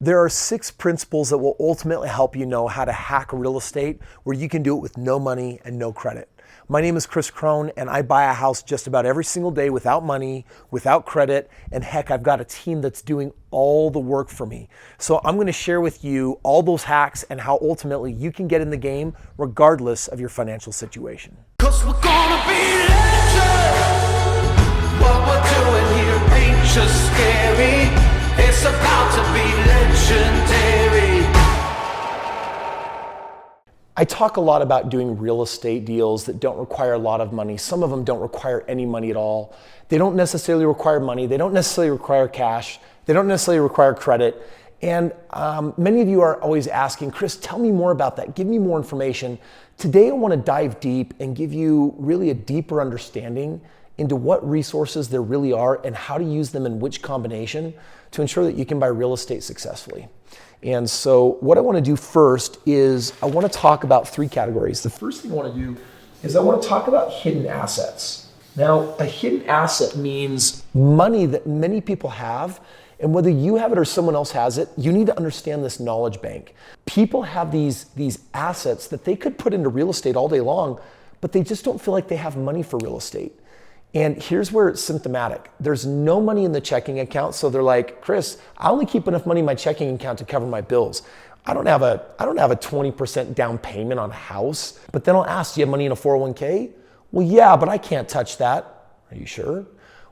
There are 6 principles that will ultimately help you know how to hack real estate where you can do it with no money and no credit. My name is Chris Crone, and I buy a house just about every single day without money, without credit, and heck, I've got a team that's doing all the work for me. So I'm going to share with you all those hacks and how ultimately you can get in the game regardless of your financial situation. 'Cause we're gonna be legends. What we're doing here ain't just scary. It's about to be legendary. I talk a lot about doing real estate deals that don't require a lot of money. Some of them don't require any money at all. They don't necessarily require money. They don't necessarily require cash. They don't necessarily require credit. And many of you are always asking, Chris, tell me more about that. Give me more information. Today, I want to dive deep and give you really a deeper understanding into what resources there really are and how to use them in which combination to ensure that you can buy real estate successfully. And so what I want to do first is I want to talk about 3 categories. The first thing I want to do is I want to talk about hidden assets. Now, a hidden asset means money that many people have, and whether you have it or someone else has it, you need to understand this knowledge bank. People have these assets that they could put into real estate all day long, but they just don't feel like they have money for real estate. And here's where it's symptomatic. There's no money in the checking account, so they're like, Chris, I only keep enough money in my checking account to cover my bills. I don't have a 20% down payment on a house. But then I'll ask, do you have money in a 401k? Well, yeah, but I can't touch that. Are you sure?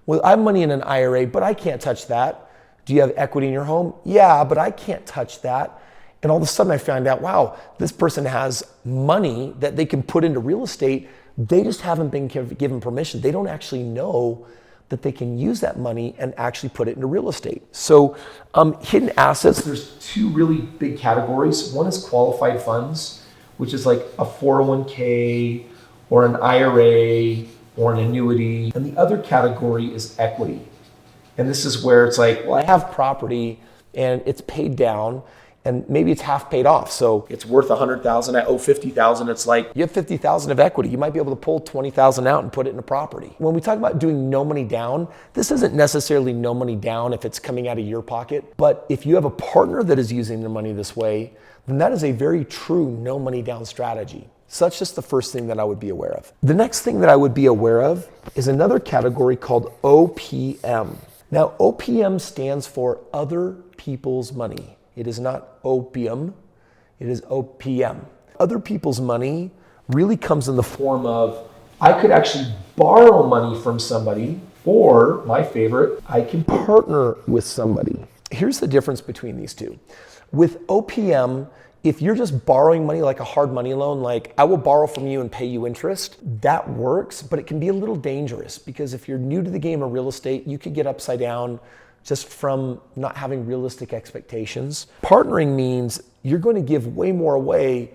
Well, I have money in an IRA, but I can't touch that. Do you have equity in your home? Yeah, but I can't touch that. And all of a sudden I find out, wow, this person has money that they can put into real estate. They just haven't been given permission. They don't actually know that they can use that money and actually put it into real estate. So hidden assets, there's 2 really big categories. One is qualified funds, which is like a 401k or an IRA or an annuity. And the other category is equity. And this is where it's like, well, I have property and it's paid down, and maybe it's half paid off. So it's worth $100,000, I owe $50,000. It's like, you have $50,000 of equity. You might be able to pull $20,000 out and put it in a property. When we talk about doing no money down, this isn't necessarily no money down if it's coming out of your pocket. But if you have a partner that is using their money this way, then that is a very true no money down strategy. So that's just the first thing that I would be aware of. The next thing that I would be aware of is another category called OPM. Now, OPM stands for other people's money. It is not opium, it is OPM. Other people's money really comes in the form of, I could actually borrow money from somebody, or my favorite, I can partner with somebody. Here's the difference between these two. With OPM, if you're just borrowing money like a hard money loan, like I will borrow from you and pay you interest, that works, but it can be a little dangerous because if you're new to the game of real estate, you could get upside down just from not having realistic expectations. Partnering means you're going to give way more away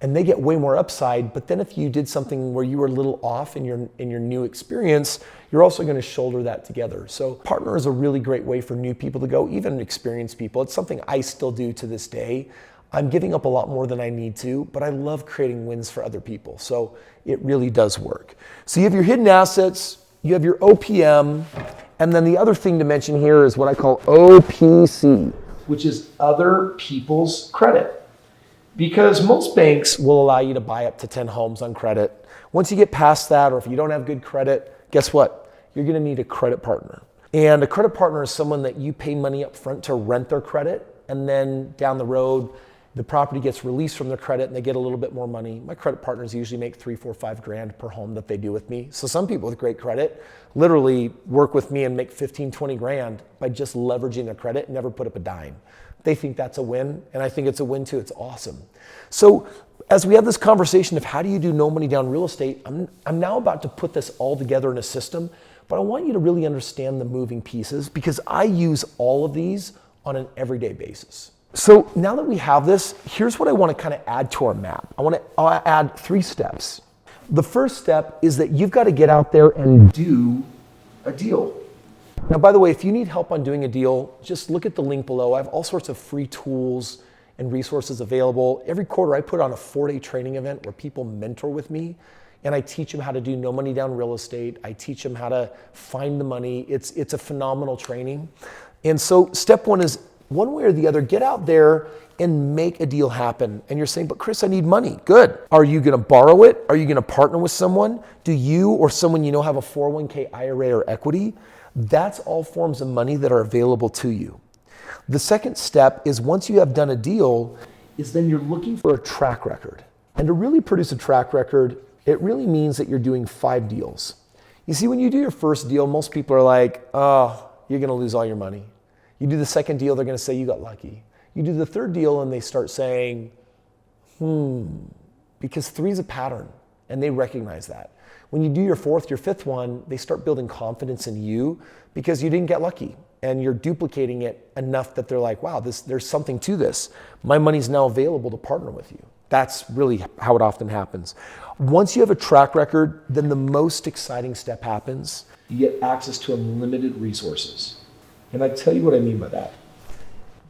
and they get way more upside, but then if you did something where you were a little off in your new experience, you're also going to shoulder that together. So partner is a really great way for new people to go, even experienced people. It's something I still do to this day. I'm giving up a lot more than I need to, but I love creating wins for other people. So it really does work. So you have your hidden assets, you have your OPM, and then the other thing to mention here is what I call OPC, which is other people's credit. Because most banks will allow you to buy up to 10 homes on credit. Once you get past that, or if you don't have good credit, guess what? You're gonna need a credit partner. And a credit partner is someone that you pay money up front to rent their credit, and then down the road, the property gets released from their credit and they get a little bit more money. My credit partners usually make $3, $4, $5 per home that they do with me. So some people with great credit literally work with me and make 15, 20 grand by just leveraging their credit and never put up a dime. They think that's a win, and I think it's a win too. It's awesome. So as we have this conversation of how do you do no money down real estate, I'm now about to put this all together in a system, but I want you to really understand the moving pieces because I use all of these on an everyday basis. So now that we have this, here's what I want to kind of add to our map. I'll add 3 steps. The first step is that you've got to get out there and do a deal. Now, by the way, if you need help on doing a deal, just look at the link below. I have all sorts of free tools and resources available. Every quarter I put on a 4-day training event where people mentor with me and I teach them how to do no money down real estate. I teach them how to find the money. It's a phenomenal training. And so step 1 is One way or the other, get out there and make a deal happen. And you're saying, but Chris, I need money. Good. Are you going to borrow it? Are you going to partner with someone? Do you or someone you know have a 401k, IRA, or equity? That's all forms of money that are available to you. The second step is once you have done a deal, is then you're looking for a track record. And to really produce a track record, it really means that you're doing 5 deals. You see, when you do your first deal, most people are like, oh, you're going to lose all your money. You do the second deal, they're going to say you got lucky. You do the third deal and they start saying, because 3 is a pattern and they recognize that. When you do your fourth, your fifth one, they start building confidence in you because you didn't get lucky and you're duplicating it enough that they're like, wow, there's something to this. My money's now available to partner with you. That's really how it often happens. Once you have a track record, then the most exciting step happens. You get access to unlimited resources. And I tell you what I mean by that.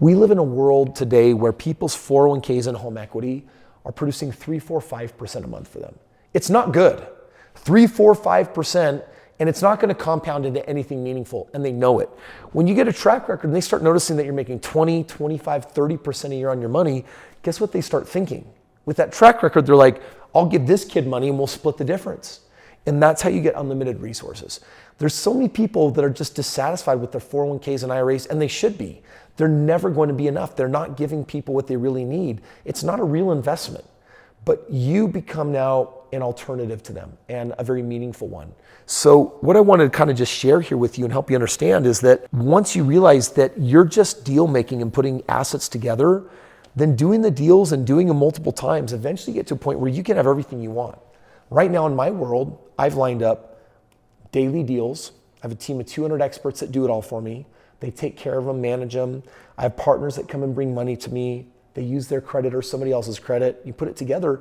We live in a world today where people's 401ks and home equity are producing 3, 4, 5% a month for them. It's not good. 3, 4, 5%, and it's not going to compound into anything meaningful, and they know it. When you get a track record and they start noticing that you're making 20, 25, 30% a year on your money, guess what they start thinking? With that track record, they're like, I'll give this kid money and we'll split the difference. And that's how you get unlimited resources. There's so many people that are just dissatisfied with their 401ks and IRAs, and they should be. They're never going to be enough. They're not giving people what they really need. It's not a real investment, but you become now an alternative to them and a very meaningful one. So what I wanted to kind of just share here with you and help you understand is that once you realize that you're just deal making and putting assets together, then doing the deals and doing them multiple times, eventually you get to a point where you can have everything you want. Right now in my world, I've lined up daily deals. I have a team of 200 experts that do it all for me. They take care of them, manage them. I have partners that come and bring money to me. They use their credit or somebody else's credit. You put it together.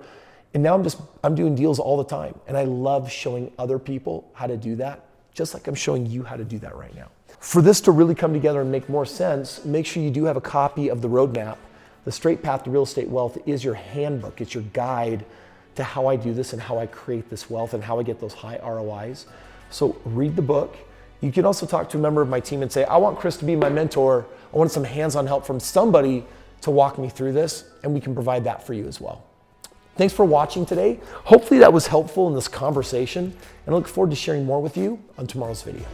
And now I'm doing deals all the time. And I love showing other people how to do that, just like I'm showing you how to do that right now. For this to really come together and make more sense, make sure you do have a copy of the roadmap. The Straight Path to Real Estate Wealth is your handbook. It's your guide to how I do this and how I create this wealth and how I get those high ROIs. So read the book. You can also talk to a member of my team and say, I want Chris to be my mentor. I want some hands-on help from somebody to walk me through this, and we can provide that for you as well. Thanks for watching today. Hopefully that was helpful in this conversation, and I look forward to sharing more with you on tomorrow's video.